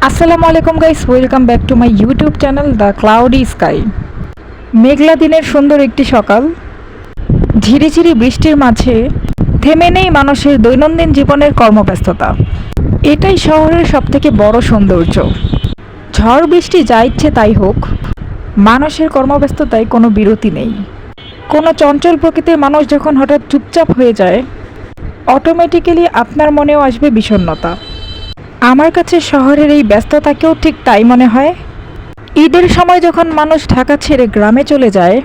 আসসালামু আলাইকুম guys, welcome back to my YouTube channel the cloudy sky. মেঘলা দিনের সুন্দর একটি সকাল, ঝিরিঝিরি বৃষ্টির মাঝে থেমে নেই মানুষের দৈনন্দিন জীবনের কর্মব্যস্ততা। এটাই শহরের সবথেকে বড় সৌন্দর্য। ঝড় বৃষ্টি যা ইচ্ছে তাই হোক, মানুষের কর্মব্যস্ততায় কোনো বিরতি নেই। কোনো চঞ্চল প্রকৃতির মানুষ যখন হঠাৎ চুপচাপ হয়ে যায়, অটোমেটিক্যালি আপনার মনেও আসবে বিষণ্ণতা। আমার কাছে শহরের এই ব্যস্ততাকেও ঠিক তাই মনে হয়। ঈদের সময় যখন মানুষ ঢাকা ছেড়ে গ্রামে চলে যায়,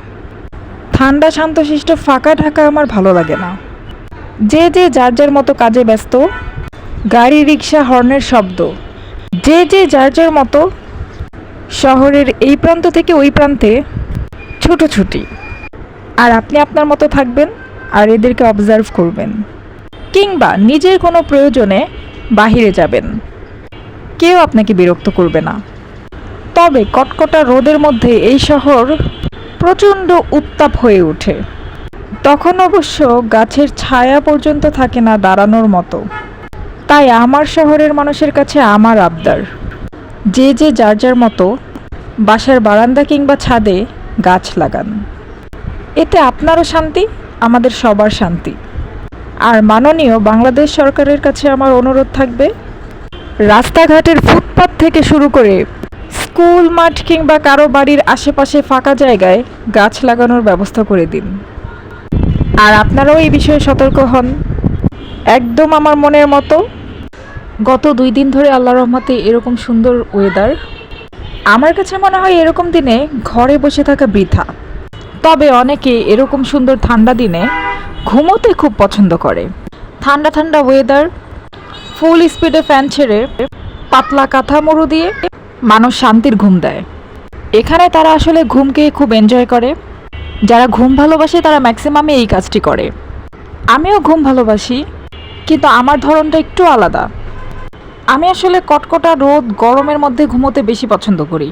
ঠান্ডা শান্তশিষ্ট ফাঁকা ঢাকা আমার ভালো লাগে না। যে যে যার যার মতো কাজে ব্যস্ত, গাড়ি রিক্সা হর্নের শব্দ, যে যে যার যার মতো শহরের এই প্রান্ত থেকে ওই প্রান্তে ছুটোছুটি। আর আপনি আপনার মতো থাকবেন আর এদেরকে অবজার্ভ করবেন, কিংবা নিজের কোনো প্রয়োজনে বাহিরে যাবেন। কেউ আপনাকে বিরক্ত করবে না। তবে কটকটা রোদের মধ্যে এই শহর প্রচণ্ড উত্তাপ হয়ে ওঠে। তখন অবশ্য গাছের ছায়া পর্যন্ত থাকে না দাঁড়ানোর মতো। তাই আমার শহরের মানুষের কাছে আমার আবদার, যে যে যার যার মতো বাসার বারান্দা কিংবা ছাদে গাছ লাগান। এতে আপনারও শান্তি, আমাদের সবার শান্তি। আর মাননীয় বাংলাদেশ সরকারের কাছে আমার অনুরোধ থাকবে, রাস্তাঘাটের ফুটপাত থেকে শুরু করে স্কুল মাঠ কিংবা কারো বাড়ির আশেপাশে ফাঁকা জায়গায় গাছ লাগানোর ব্যবস্থা করে দিন। আর আপনারাও এই বিষয়ে সতর্ক হন, একদম আমার মনের মতো। গত 2 দিন ধরে আল্লাহর রহমতে এরকম সুন্দর ওয়েদার। আমার কাছে মনে হয় এরকম দিনে ঘরে বসে থাকা বৃথা। তবে অনেকে এরকম সুন্দর ঠান্ডা দিনে ঘুমোতে খুব পছন্দ করে। ঠান্ডা ঠান্ডা ওয়েদার, ফুল স্পিডে ফ্যান ছেড়ে পাতলা কাঁথা মুড়ু দিয়ে মানুষ শান্তির ঘুম দেয়। এখানে তারা আসলে ঘুমকে খুব এনজয় করে। যারা ঘুম ভালোবাসে তারা ম্যাক্সিমামে এই কাজটি করে। আমিও ঘুম ভালোবাসি, কিন্তু আমার ধরনটা একটু আলাদা। আমি আসলে কটকটা রোদ গরমের মধ্যে ঘুমোতে বেশি পছন্দ করি।